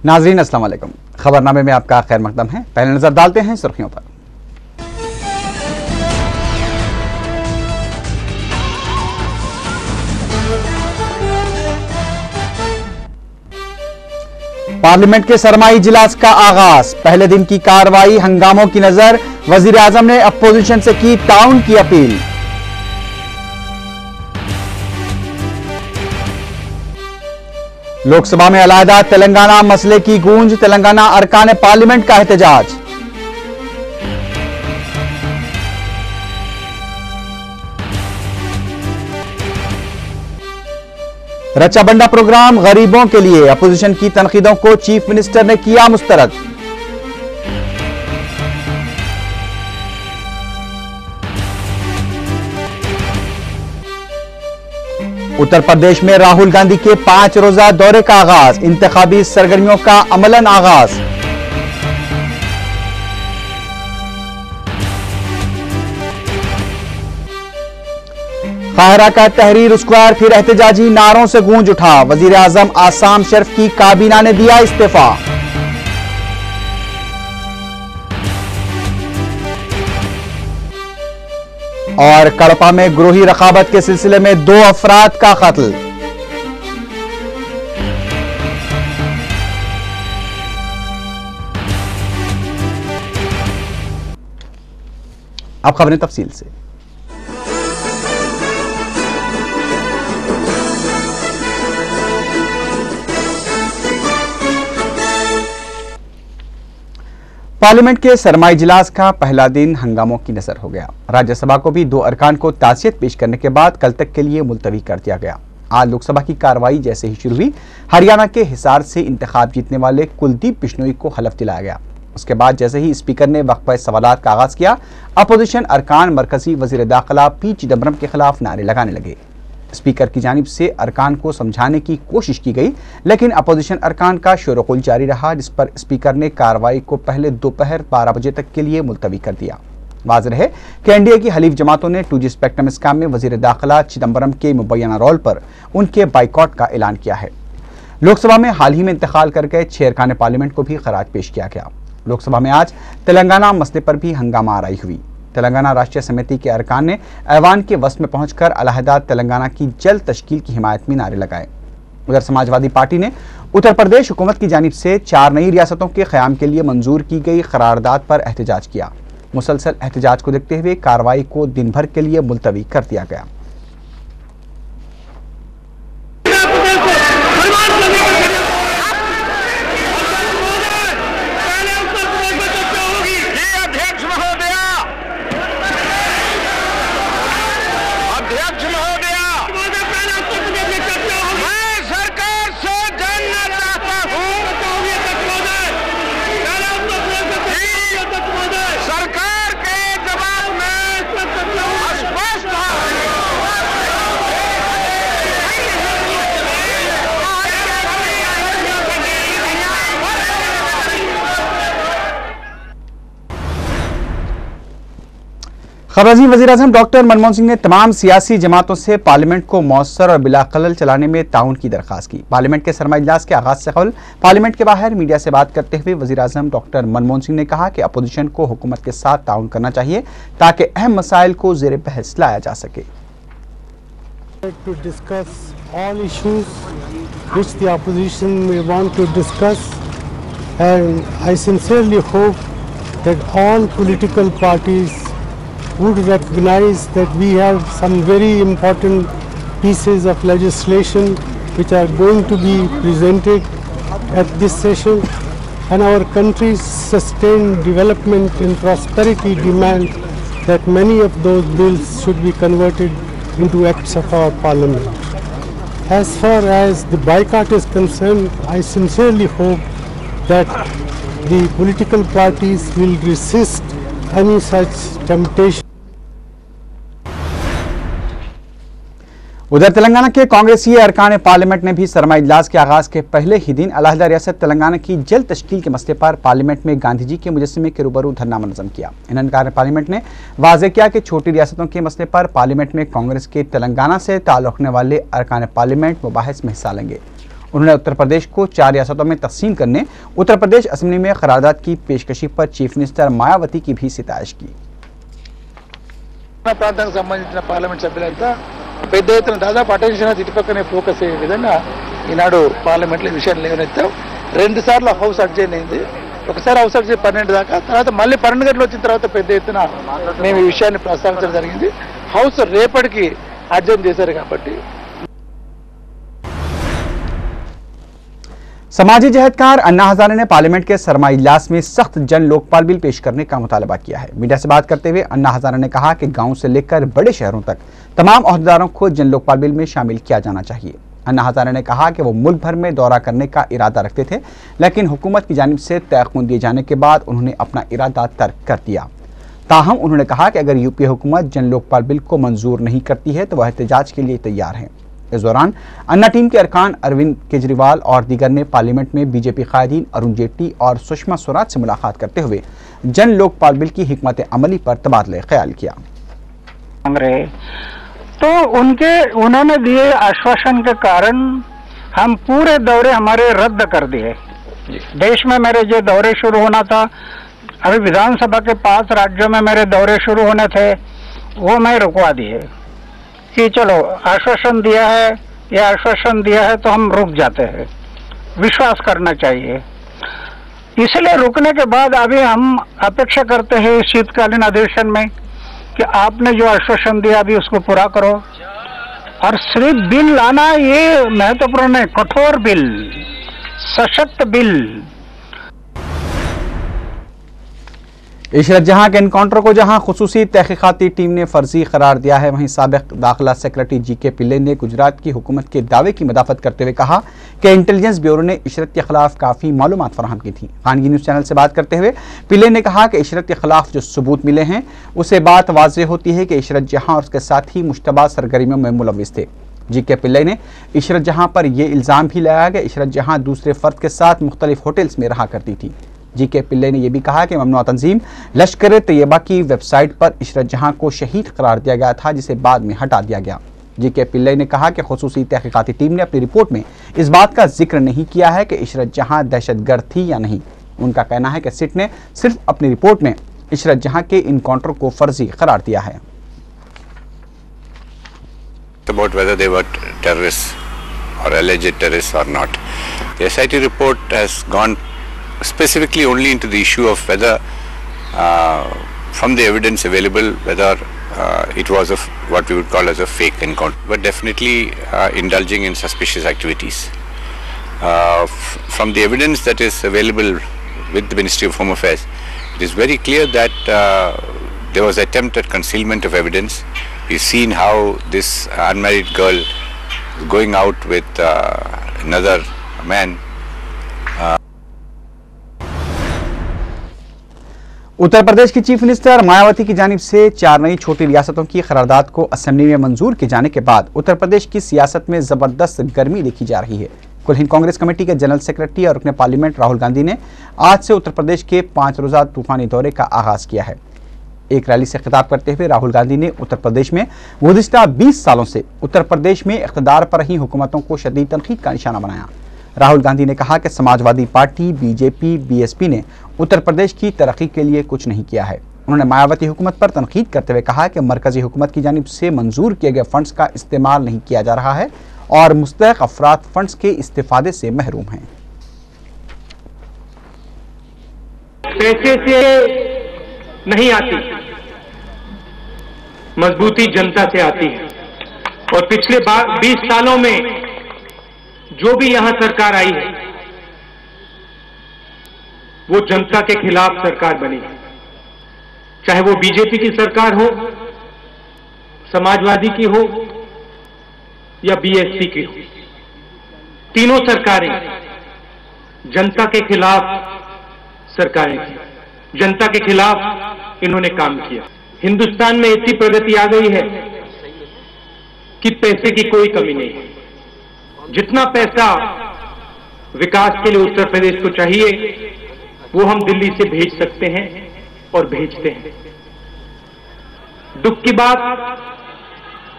नाजरीन अस्सलाम वालेकुम। खबरनामे में आपका खैर मकदम है। पहले नजर डालते हैं सुर्खियों पर। पार्लियामेंट के सरमाई इजलास का आगाज, पहले दिन की कार्रवाई हंगामों की नजर। वजीर आजम ने अपोजिशन से की ताउन की अपील। लोकसभा में अलहदा तेलंगाना मसले की गूंज, तेलंगाना अरकान पार्लियामेंट का एहतजाज। रचा बंडा प्रोग्राम गरीबों के लिए, अपोजिशन की तनकीदों को चीफ मिनिस्टर ने किया मुस्तरद। उत्तर प्रदेश में राहुल गांधी के 5 रोजा दौरे का आगाज, इंतखाबी सरगर्मियों का अमलन आगाज। काहिरा का तहरीर स्क्वायर फिर एहतजाजी नारों से गूंज उठा। वजीर आजम आसाम शरीफ की काबीना ने दिया इस्तीफा। और कड़पा में ग्रोही रकाबत के सिलसिले में 2 अफराद का कत्ल। अब खबरें तफसील से। पार्लियामेंट के सरमाई इजलास का पहला दिन हंगामों की नजर हो गया। राज्यसभा को भी 2 अरकान को ताज़ियत पेश करने के बाद कल तक के लिए मुलतवी कर दिया गया। आज लोकसभा की कार्रवाई जैसे ही शुरू हुई, हरियाणा के हिसार से इंतखाब जीतने वाले कुलदीप बिश्नोई को हलफ दिलाया गया। उसके बाद जैसे ही स्पीकर ने वक्फा सवालात का आगाज किया, अपोजिशन अरकान मरकजी वजीर दाखिला पी चिदम्बरम के खिलाफ नारे लगाने लगे। स्पीकर की जानिब से अरकान को समझाने की कोशिश की गई, लेकिन अपोजिशन अरकान का शोरगुल जारी रहा, जिस पर स्पीकर ने कार्रवाई को पहले दोपहर 12 बजे तक के लिए मुलतवी कर दिया। वाज़ेह है कि एनडीए की हलीफ जमातों ने 2G स्पेक्ट्रम स्कैम में वजीर दाखिला चिदम्बरम के मुबैना रोल पर उनके बाइकॉट का ऐलान किया है। लोकसभा में हाल ही में इंतकाल कर गए 6 अरकान पार्लियामेंट को भी खराज पेश किया गया। लोकसभा में आज तेलंगाना मसले पर भी हंगामा आराई हुई। तेलंगाना राष्ट्रीय समिति के अरकान ने ऐवान के वस्त में पहुंचकर अलहदा तेलंगाना की जल्द तश्कील की हिमायत में नारे लगाए। उधर समाजवादी पार्टी ने उत्तर प्रदेश हुकूमत की जानिब से 4 नई रियासतों के क़याम के लिए मंजूर की गई करारदाद पर एहतजाज किया। मुसलसल एहतजाज को देखते हुए कार्रवाई को दिन भर के लिए मुलतवी कर दिया गया। खबरजी वज़ीर आज़म डॉक्टर मनमोहन सिंह ने तमाम सियासी जमातों से पार्लियामेंट को मौसर और बिलाखलल चलाने में ताउन की दरख्वास्त की। पार्लियामेंट के सरमाई इजलास के आगाज से कबल पार्लियामेंट के बाहर मीडिया से बात करते हुए वज़ीर आज़म डॉक्टर मनमोहन सिंह ने कहा कि अपोजिशन को हुकूमत के साथ ताउन करना चाहिए ताकि अहम मसाइल को ज़ेर बहस लाया जा सके। To discuss all issues which the opposition may want to discuss, and I sincerely hope that all political parties would recognize that we have some very important pieces of legislation which are going to be presented at this session, and our country's sustained development and prosperity demand that many of those bills should be converted into acts of our parliament. As far as the boycott is concerned, I sincerely hope that the political parties will resist any such temptation. उधर तेलंगाना के कांग्रेसी अरकान parliament ने भी सरमाई इजलास के आगाज के पहले ही दिन अलहदा रियासत तेलंगाना की जल्द तश्कील के मसले पर पार्लियामेंट में गांधी जी के मुजस्समे के रूबरू धरना मुनज़्ज़म किया। इन अरकान पार्लियामेंट ने वाज़ेह किया कि छोटी रियासतों के मसले पर पार्लियामेंट में कांग्रेस के तेलंगाना से ताल्लुक़ रखने वाले अरकान पार्लियामेंट मुबाहिस में हिस्सा लेंगे। उन्होंने उत्तर प्रदेश को 4 रियासतों में तकसीम करने उत्तर प्रदेश असेंबली में करारदाद की पेशकशी पर चीफ मिनिस्टर मायावती की भी सितारिश की। ప్రాంతానికి సంబంధించిన పార్లమెంట్ సభ్యులంతా పెద్ద ఎత్తున దాదాపు అటెన్షన్ ఇటుపక్కనే ఫోకస్ అయ్యే విధంగా ఈనాడు పార్లమెంట్లో ఈ విషయాన్ని లేవనెత్తాం. 2 సార్లు హౌస్ అడ్జైన్ అయింది. ఒకసారి హౌస్ అడ్జైన్ 12 దాకా, తర్వాత మళ్ళీ 12 గంటలు వచ్చిన తర్వాత పెద్ద ఎత్తున మేము ఈ విషయాన్ని ప్రస్తావించడం జరిగింది. హౌస్ రేపటికి అడ్జైన్ చేశారు కాబట్టి समाजी जहदकार अन्ना हजारे ने पार्लियामेंट के सरमाई इजलास में सख्त जन लोकपाल बिल पेश करने का मुतालबा किया है। मीडिया से बात करते हुए अन्ना हजारे ने कहा कि गांव से लेकर बड़े शहरों तक तमाम ओहदेदारों को जन लोकपाल बिल में शामिल किया जाना चाहिए। अन्ना हजारे ने कहा कि वो मुल्क भर में दौरा करने का इरादा रखते थे, लेकिन हुकूमत की जानिब से तयक़ुन दिए जाने के बाद उन्होंने अपना इरादा तर्क कर दिया। ताहम उन्होंने कहा कि अगर यूपीए हुकूमत जन लोकपाल बिल को मंजूर नहीं करती है तो वह एहतजाज के लिए तैयार है। इस दौरान अन्ना टीम के अरकान अरविंद केजरीवाल और दीगर ने पार्लियामेंट में बीजेपी कायदीन अरुण जेटली और सुषमा स्वराज से मुलाकात करते हुए जन लोकपाल बिल की हिकमत अमली पर तबादला ख्याल किया। तो उन्होंने दिए आश्वासन के कारण हम पूरे दौरे हमारे रद्द कर दिए। देश में मेरे जो दौरे शुरू होना था, अभी विधानसभा के 5 राज्यों में मेरे दौरे शुरू होने थे, वो मैं रुकवा दिए कि चलो आश्वासन दिया है, या आश्वासन दिया है तो हम रुक जाते हैं, विश्वास करना चाहिए। इसलिए रुकने के बाद अभी हम अपेक्षा करते हैं शीतकालीन अधिवेशन में कि आपने जो आश्वासन दिया अभी उसको पूरा करो। और सिर्फ बिल लाना ये महत्वपूर्ण है, कठोर बिल, सशक्त बिल। इशरत जहां के एनकाउंटर को जहां खुसूसी तहकीकाती टीम ने फर्जी करार दिया है, वहीं साबिक दाखिला सेक्रेटरी जीके पिल्ले ने गुजरात की हुकूमत के दावे की मदाफत करते हुए कहा कि इंटेलिजेंस ब्यूरो ने इशरत के खिलाफ काफ़ी मालूमात फराहम की थी। खानगी न्यूज़ चैनल से बात करते हुए पिल्ले ने कहा कि इशरत के खिलाफ जो सबूत मिले हैं उससे बात वाज़ेह होती है कि इशरत जहां और उसके साथी मुश्तबा सरगर्मियों में मुलव्विस थे। जीके पिल्ले ने इशरत जहां पर यह इल्ज़ाम भी लगाया कि इशरत जहां दूसरे फ़र्द के साथ मुख्तलिफ होटल्स में रहा करती थी। जीके पिल्ले ने यह भी कहा कि ममनुआ तंजीम लश्कर तैयबा की वेबसाइट पर इशरत जहां को शहीद करार दिया गया था, जिसे बाद में हटा दिया गया। जीके पिल्ले ने कहा कि खुसूसी तहकीकाती टीम ने अपनी रिपोर्ट में इस बात का जिक्र नहीं किया है कि इशरत जहां दहशतगर्द थी या नहीं। उनका कहना है कि सिट ने सिर्फ अपनी रिपोर्ट में इशरत जहां के इनकाउंटर को फर्जी करार दिया है। About whether they were terrorists or alleged terrorists or not. The SIT report has gone specifically only into the issue of whether from the evidence available whether it was what we would call as a fake encounter, but definitely indulging in suspicious activities. From the evidence that is available with the Ministry of Home Affairs, it is very clear that there was attempt at concealment of evidence. We've seen how this unmarried girl is going out with another man. Uttar Pradesh की chief minister Mayawati की जानिब से 4 नई छोटी रियासतों की करारदाद को assembly में मंजूर किए जाने के बाद उत्तर प्रदेश की सियासत में जबरदस्त गर्मी देखी जा रही है। कुल हिंद कांग्रेस कमेटी के जनरल सेक्रेटरी और रुकने पार्लियामेंट राहुल गांधी ने आज से उत्तर प्रदेश के 5 रोजा तूफानी दौरे का आगाज किया है। एक रैली से खिताब करते हुए राहुल गांधी ने उत्तर प्रदेश में गुज़िश्ता 20 सालों से उत्तर प्रदेश में इक़्तिदार पर रही हुकूमतों को शदीद तनकीद का निशाना बनाया। राहुल गांधी ने कहा कि समाजवादी पार्टी, बीजेपी, बीएसपी ने उत्तर प्रदेश की तरक्की के लिए कुछ नहीं किया है। उन्होंने मायावती हुकूमत पर तनकीद करते हुए कहा कि मरकजी हुकूमत की जानिब से मंजूर किए गए फंड्स का इस्तेमाल नहीं किया जा रहा है और मुस्तहक़ अफराद फंड्स के इस्तेफादे से महरूम हैं। पैसे से नहीं आती, मजबूती जनता से आती है। और पिछले 20 सालों में जो भी यहां सरकार आई है वो जनता के खिलाफ सरकार बनी है, चाहे वो बीजेपी की सरकार हो, समाजवादी की हो या बीएसपी की हो। तीनों सरकारें जनता के खिलाफ सरकारें थी, जनता के खिलाफ इन्होंने काम किया। हिंदुस्तान में इतनी प्रगति आ गई है कि पैसे की कोई कमी नहीं है। जितना पैसा विकास के लिए उत्तर प्रदेश को चाहिए वो हम दिल्ली से भेज सकते हैं और भेजते हैं। दुख की बात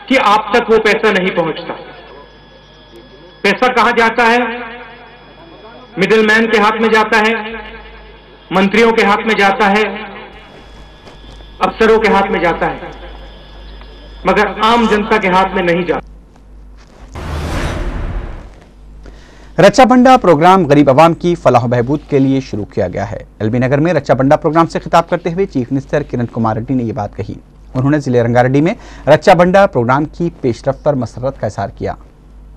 कि आप तक वो पैसा नहीं पहुंचता। पैसा कहां जाता है? मिडिलमैन के हाथ में जाता है, मंत्रियों के हाथ में जाता है, अफसरों के हाथ में जाता है, मगर आम जनता के हाथ में नहीं जाता। रक्षा बंडा प्रोग्राम गरीब आवाम की फलाह बहबूद के लिए शुरू किया गया है। एलबी नगर में रक्षा बंडा प्रोग्राम से खिताब करते हुए चीफ मिनिस्टर किरण कुमार रेड्डी ने यह बात कही। उन्होंने जिले रंगारेड्डी में रक्षा बंडा प्रोग्राम की पेशरफ्त पर मसरत का इज़हार किया।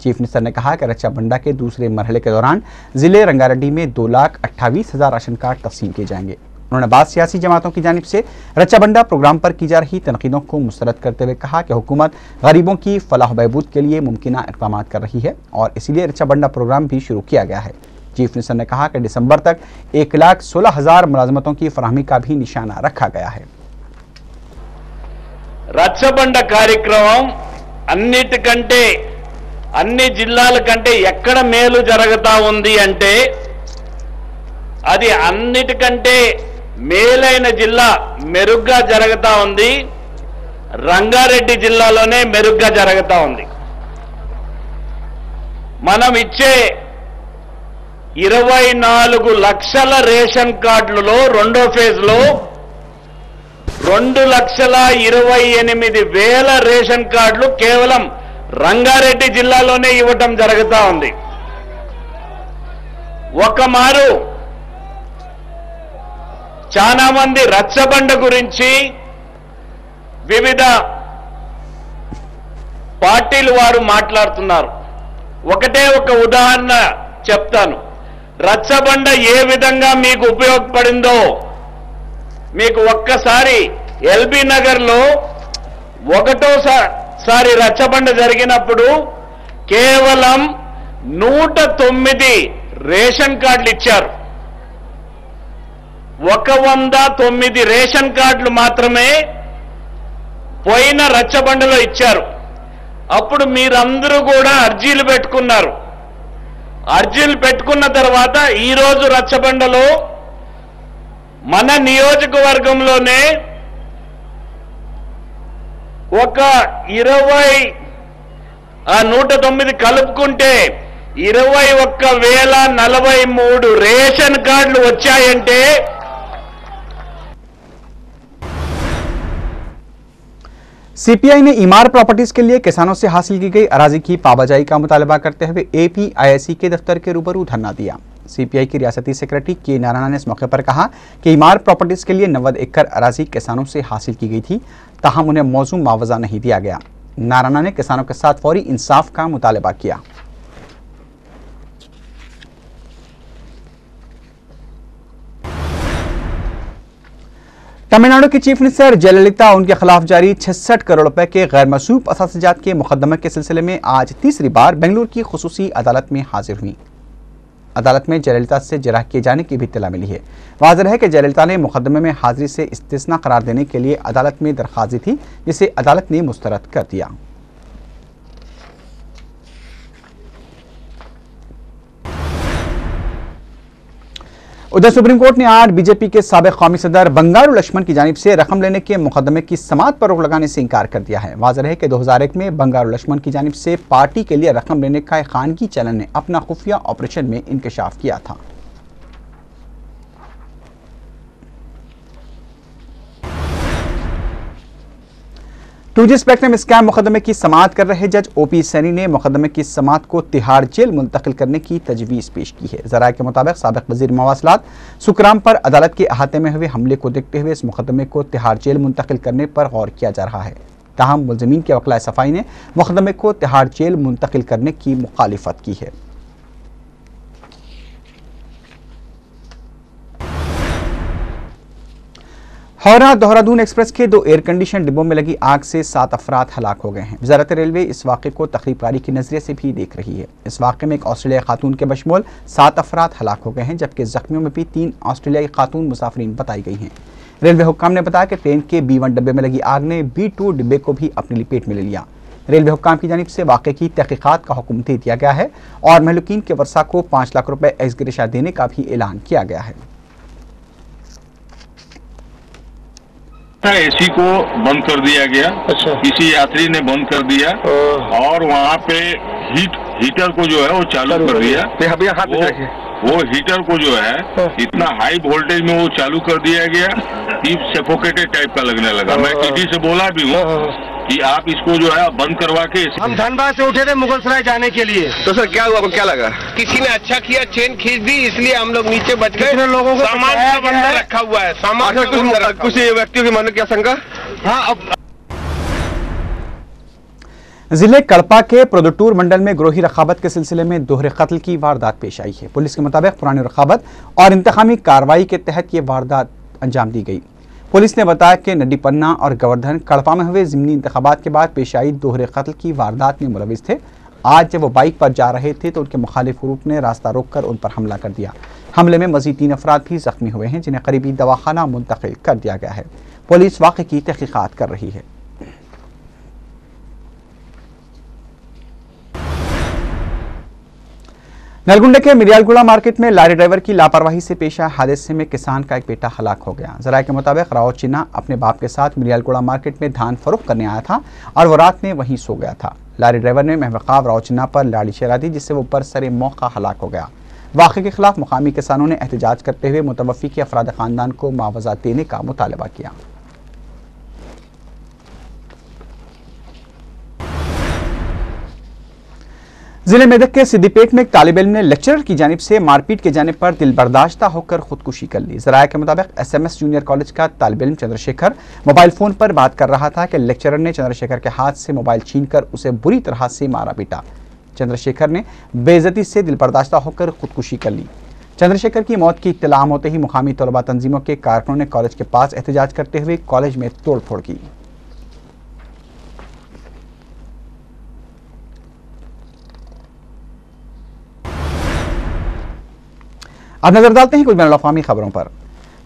चीफ मिनिस्टर ने कहा कि रक्षा बंडा के दूसरे मरहले के दौरान जिले रंगारेड्डी में 2,28,000 राशन कार्ड तकसीम किए जाएंगे। उन्होंने बाद सियासी जमातों की जानिब से रक्षा बंडा प्रोग्राम पर की जा रही तनकीदों को मुस्तरद करते हुए कहा कि हुकूमत गरीबों की फलाह बहबूद के लिए मुमकिना इक़दाम कर रही है और इसीलिए रक्षा बंडा प्रोग्राम भी शुरू किया गया है। चीफ मिनिस्टर ने कहा कि दिसंबर तक 1,16,000 मुलाजमतों की फराहमी का भी निशाना रखा गया है। రచ్చబండ కార్యక్రమం అన్నిటికంటే అన్ని జిల్లాల కంటే ఎక్కడ మేలు జరుగుతా ఉంది అంటే అది అన్నిటికంటే మేలైన జిల్లా మెరుగ్గా జరుగుతా ఉంది రంగారెడ్డి జిల్లాలోనే మెరుగ్గా జరుగుతా ఉంది. మనం ఇచ్చే 24 లక్షల రేషన్ కార్డులలో రెండో ఫేజ్ లో 2,28,000 రేషన్ కార్డులు కేవలం రంగారెడ్డి జిల్లాలోనే ఇవ్వటం జరుగుతా ఉంది. ఒకమారు చాలా మంది రచ్చబండ గురించి వివిధ పార్టీలు వారు మాట్లాడుతున్నారు. ఒకటే ఒక ఉదాహరణ చెప్తాను. రచ్చబండ ఏ విధంగా మీకు ఉపయోగపడిందో మీకు ఒక్కసారి ఎల్బీ నగర్ లో ఒకటోసారి రచ్చబండ జరిగినప్పుడు కేవలం 109 రేషన్ కార్డులు ఇచ్చారు. 109 రేషన్ కార్డులు మాత్రమే పోయిన రచ్చబండలో ఇచ్చారు. అప్పుడు మీరందరూ కూడా అర్జీలు పెట్టుకున్నారు. అర్జీలు పెట్టుకున్న తర్వాత ఈ రోజు రచ్చబండలో మన నియోజకవర్గంలోనే ఒక 109 కలుపుకుంటే 21,043 రేషన్ కార్డులు వచ్చాయంటే सीपीआई ने ईमार प्रॉपर्टीज के लिए किसानों से हासिल की गई अराजी की पाबाजाई का मुतालबा करते हुए एपीआईएसी के दफ्तर के रूबरू धरना दिया। सीपीआई की रियासती सेक्रेटरी के नारायण ने इस मौके पर कहा कि ईमार प्रॉपर्टीज के लिए 90 एकड़ अराजी किसानों से हासिल की गई थी, ताहम उन्हें मौजूद मुआवजा नहीं दिया गया। नारायण ने किसानों के साथ फौरी इंसाफ का मुतालबा किया। तमिलनाडु की चीफ मिनिस्टर जयललिता उनके खिलाफ जारी 66 करोड़ रुपए के गैर मसूब असातिजात के मुकदमे के सिलसिले में आज तीसरी बार बेंगलुरु की खुसूसी अदालत में हाजिर हुई। अदालत में जयललिता से जराह किए जाने की भी इत्तला मिली है। वाज़ेह है कि जयललिता ने मुकदमे में हाजिरी से इस्तिस्ना करार देने के लिए अदालत में दरख्वास्त दी थी, जिसे अदालत ने मुस्तरद कर दिया। उधर सुप्रीम कोर्ट ने आज बीजेपी के साबिक कौमी सदर बंगारू लक्ष्मण की जानिब से रकम लेने के मुकदमे की समाअत पर रोक लगाने से इनकार कर दिया है। वाज़ेह है कि 2001 में बंगारू लक्ष्मण की जानिब से पार्टी के लिए रकम लेने का एक खानगी चैनल ने अपना खुफिया ऑपरेशन में इंकशाफ किया था। टूजी स्पेक्ट्रम स्कैम मुकदमे की समाअत कर रहे जज ओपी सैनी ने मुकदमे की समाअत को तिहाड़ जेल मुंतकिल करने की तजवीज़ पेश की है। ज़राए के मुताबिक साबिक वज़ीर मवासलात सुकराम पर अदालत के अहाते में हुए हमले को देखते हुए इस मुकदमे को तिहाड़ जेल मुंतकिल करने पर गौर किया जा रहा है। ताहम मुलज़मीन के वकला सफ़ाई ने मुकदमे को तिहाड़ जेल मुंतकिल करने की मुखालिफत की है। हौरा देहरादून एक्सप्रेस के 2 एयर कंडीशन डिब्बों में लगी आग से 7 अफराद हलाक हो गए हैं। वज़ारत रेलवे इस वाक़े को तकरीबकारी के नज़रिए से भी देख रही है। इस वाक़े में एक ऑस्ट्रेलियाई खातून के बशमूल 7 अफराद हलाक हो गए हैं, जबकि जख्मियों में भी 3 ऑस्ट्रेलियाई खातून मुसाफिरीन बताई गई हैं। रेलवे हुक्काम ने बताया कि ट्रेन के B1 डिब्बे में लगी आग ने B2 डिब्बे को भी अपनी लपेट में ले लिया। रेलवे हुक्काम की जानिब से वाक़े की तहक़ीक़ात का हुक्म दे दिया गया है और महलूकीन के वर्सा को 5 लाख रुपए एक्सग्रेशिया देने का भी ऐलान किया गया है। एसी को बंद कर दिया गया। किसी यात्री ने बंद कर दिया और वहां पे हीट हीटर को जो है वो चालू कर दिया। वो हीटर को जो है इतना हाई वोल्टेज में वो चालू कर दिया गया कि सफोकेटेड टाइप का लगने लगा। मैं टीटी से बोला भी हूँ कि आप इसको जो है बंद करवा के। हम धनबाद से उठे थे मुगलसराय जाने के लिए। तो सर क्या हुआ, आपको क्या लगा? किसी ने अच्छा किया, चेन खींच दी, इसलिए हम लोग नीचे बच गए। लोगों को सामान सब अंदर रखा हुआ है, सामान कुछ व्यक्तियों की मन की आशंका। हाँ, अब जिले कड़पा के प्रोदुटूर मंडल में ग्रोही रखाबत के सिलसिले में दोहरे कत्ल की वारदात पेश आई है। पुलिस के मुताबिक पुरानी रखाबत और इंतकामी कार्रवाई के तहत ये वारदात अंजाम दी गई। पुलिस ने बताया कि नड्डी पन्ना और गोवर्धन कड़पा में हुए ज़िमनी इंतखाबात के बाद पेश आई दोहरे कत्ल की वारदात में मुलविस थे। आज जब वो बाइक पर जा रहे थे तो उनके मुखालिफ ग्रुप ने रास्ता रोककर उन पर हमला कर दिया। हमले में मजीद 3 अफराद भी जख्मी हुए हैं, जिन्हें करीबी दवाखाना मुंतकिल कर दिया गया है। पुलिस वाक़े की तहकीकात कर रही है। नलगुंडे के मिरियालगुड़ा मार्केट में लॉरी ड्राइवर की लापरवाही से पेश आए हादसे में किसान का एक बेटा हलाक हो गया। जराये के मुताबिक राव चिन्ना अपने बाप के साथ मिरियालगुड़ा मार्केट में धान फरोख्त करने आया था और वो रात में वहीं सो गया था। लॉरी ड्राइवर ने महवकाब राव चिन्ना पर लाड़ी चला दी, जिससे वो बरसरे मौका हलाक हो गया। वाक़े के खिलाफ मुकामी किसानों ने एहतजाज करते हुए मुतवफ़ी के अफराद खानदान को मुआवजा देने का मुतालबा किया। जिले मेदक के सिद्दीपेट में एक तालिब इल्म ने लेक्चरर की जानिब से मारपीट के जाने पर दिल बर्दाश्ता होकर खुदकुशी कर ली। जराये के मुताबिक SMS जूनियर कॉलेज का तालिब इल्म चंद्रशेखर मोबाइल फोन पर बात कर रहा था कि लेक्चरर ने चंद्रशेखर के हाथ से मोबाइल छीनकर उसे बुरी तरह से मारा पीटा। चंद्रशेखर ने बेइज्जती से दिल बर्दाश्ता होकर खुदकुशी कर ली। चंद्रशेखर की मौत की इत्तला होते ही मुकामी तलबा तंजीमों के कारकुनों ने कॉलेज के पास एहतजाज करते हुए कॉलेज में तोड़ फोड़ की। अब नजर डालते हैं कुछ बैनुल-अक़वामी खबरों पर।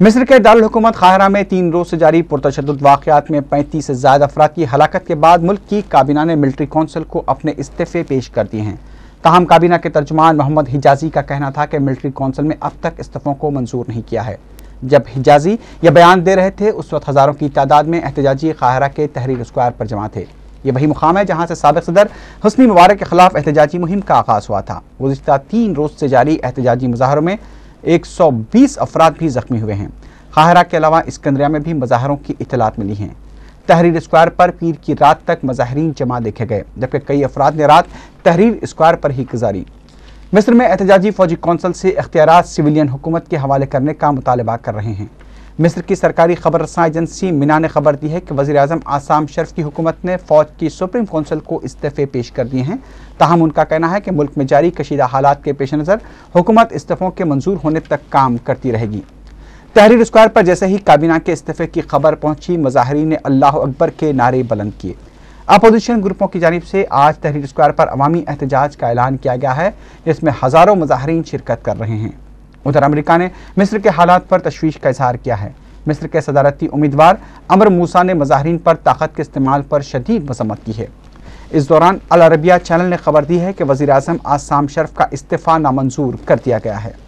मिस्र के दारुल हुकूमत काहिरा में 3 रोज से जारी पुरतशद्दुद वाक़यात में 35 से ज़्यादा अफराद की हलाकत के बाद मुल्क की काबीना ने मिलिट्री कौंसिल को अपने इस्तीफ़े पेश कर दिए हैं। ताहम काबीना के तर्जुमान मोहम्मद हिजाजी का कहना था कि मिलिट्री कौंसिल में अब तक इस्तीफ़ों को मंजूर नहीं किया है। जब हिजाजी यह बयान दे रहे थे उस वक्त हज़ारों की तादाद में एहतजाजी काहिरा के तहरीर स्क्वायर पर जमा थे। ये वही मुकाम है जहाँ से साबिक़ सदर हुस्नी मुबारक के खिलाफ एहतजाजी मुहिम का आगाज़ हुआ था। गुज़िश्ता 3 रोज से जारी एहतजाजी मुज़ाहरों में 120 अफराद भी जख्मी हुए हैं। काहिरा के अलावा सिकंदरिया में भी मुजाहरों की इतलात मिली हैं। तहरीर स्क्वायर पर पीर की रात तक मुजाहरीन जमा देखे गए, जबकि कई अफराद ने रात तहरीर स्क्वायर पर ही गुजारी। मिस्र में एहतजाजी फौजी कौंसिल से इख्तियारात सिविलियन हुकूमत के हवाले करने का मुतालबा कर रहे हैं। मिस्र की सरकारी खबर रसां एजेंसी मिना ने खबर दी है कि वज़ीर आज़म आसाम शरीफ की हुकूमत ने फ़ौज की सुप्रीम कौंसिल को इस्तीफ़े पेश कर दिए हैं। ताहम उनका कहना है कि मुल्क में जारी कशीदा हालात के पेश नज़र हुकूमत इस्तीफ़ों के मंजूर होने तक काम करती रहेगी। तहरीर स्क्वायर पर जैसे ही काबीना के इस्तीफ़े की खबर पहुंची, मुजाहिरीन ने अल्लाह अकबर के नारे बुलंद किए। अपोजिशन ग्रुपों की जानिब से आज तहरीर स्क्वायर पर अवामी एहतजाज का ऐलान किया गया है, जिसमें हज़ारों मुजाहिरीन शिरकत कर रहे हैं। उधर अमेरिका ने मिस्र के हालात पर तशवीश का इजहार किया है। मिस्र के सदारती उम्मीदवार अमर मूसा ने मुजाहिरीन पर ताकत के इस्तेमाल पर शदीद मजम्मत की है। इस दौरान अल अरबिया चैनल ने खबर दी है कि वज़ीर आज़म आसाम शरीफ का इस्तीफ़ा नामंजूर कर दिया गया है।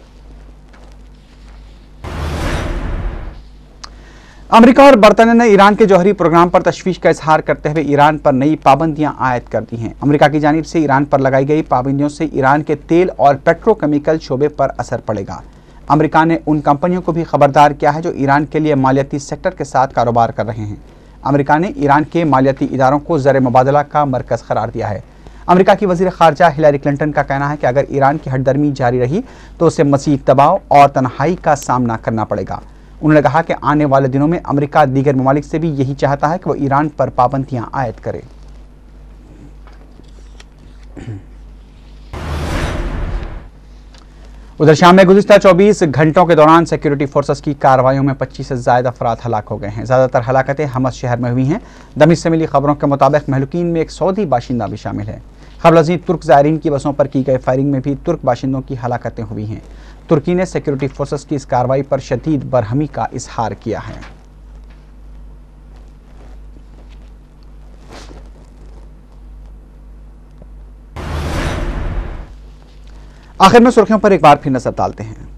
अमेरिका और बरतानिया ने ईरान के जौहरी प्रोग्राम पर तशवीश का इजहार करते हुए ईरान पर नई पाबंदियां आयद कर दी हैं। अमेरिका की जानिब से ईरान पर लगाई गई पाबंदियों से ईरान के तेल और पेट्रोकेमिकल शोबे पर असर पड़ेगा। अमेरिका ने उन कंपनियों को भी खबरदार किया है जो ईरान के लिए मालियाती सेक्टर के साथ कारोबार कर रहे हैं। अमेरिका ने ईरान के मालियाती इदारों को ज़र मुबादला का मरकज़ करार दिया है। अमेरिका की वज़ीर ख़ारजा हिलारी क्लिंटन का कहना है कि अगर ईरान की हटदर्मी जारी रही तो उसे मज़ीद दबाव और तन्हाई का सामना करना पड़ेगा। उन्होंने कहा कि आने वाले दिनों में अमेरिका दीगर ममालिक से भी यही चाहता है कि वह ईरान पर पाबंदियां आयद करे। उधर शाम में गुज़िश्ता 24 घंटों के दौरान सिक्योरिटी फोर्सेस की कार्रवाइयों में 25 से ज़्यादा अफराद हलाक हो गए हैं। ज़्यादातर हलाकतें हमस शहर में हुई हैं। दमिश्क से मिली खबरों के मुताबिक महलुकीन में एक सऊदी बाशिंदा भी शामिल है। खबर अज़ीज़ तुर्क ज़ायरीन की बसों पर की गई फायरिंग में भी तुर्क बाशिंदों की हलाकतें हुई हैं। तुर्की ने सिक्योरिटी फोर्सेस की इस कार्रवाई पर शदीद बरहमी का इजहार किया है। आखिर में सुर्खियों पर एक बार फिर नजर डालते हैं।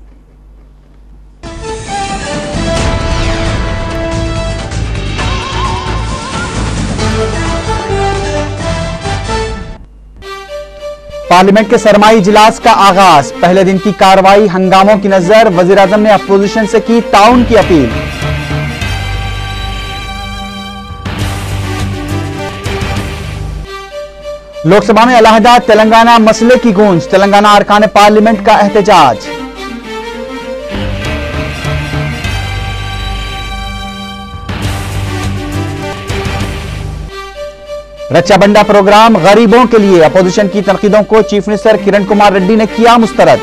पार्लियामेंट के सरमाई इजलास का आगाज, पहले दिन की कार्रवाई हंगामों की नजर, वजीर आजम ने अपोजिशन से की ताउन की अपील। लोकसभा में अलहदा तेलंगाना मसले की गूंज, तेलंगाना अरकान पार्लियामेंट का एहतजाज। रक्षा बंडा प्रोग्राम गरीबों के लिए, अपोजिशन की तनकीदों को चीफ मिनिस्टर किरण कुमार रेड्डी ने किया मुस्तरद।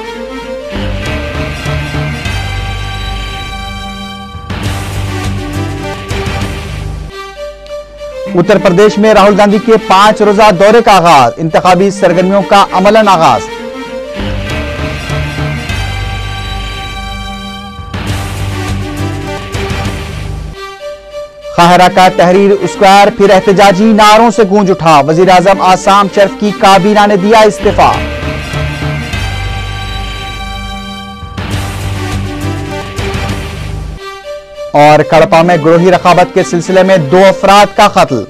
उत्तर प्रदेश में राहुल गांधी के 5 रोजा दौरे का आगाज, इंतखाबी सरगर्मियों का अमलन आगाज। काहिरा का तहरीर स्क्वायर फिर एहतजाजी नारों से गूंज उठा, वजीर आजम आसाम शरीफ की काबीना ने दिया इस्तीफा। और कड़पा में ग्रोही रकाबत के सिलसिले में 2 अफराद का कत्ल।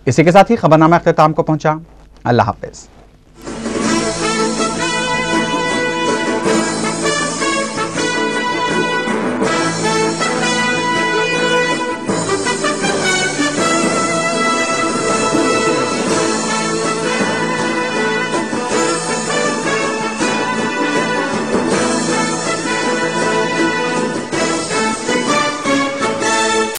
इसी के साथ ही खबरनामा अख्ताम को पहुंचा। अल्लाह हाफिज।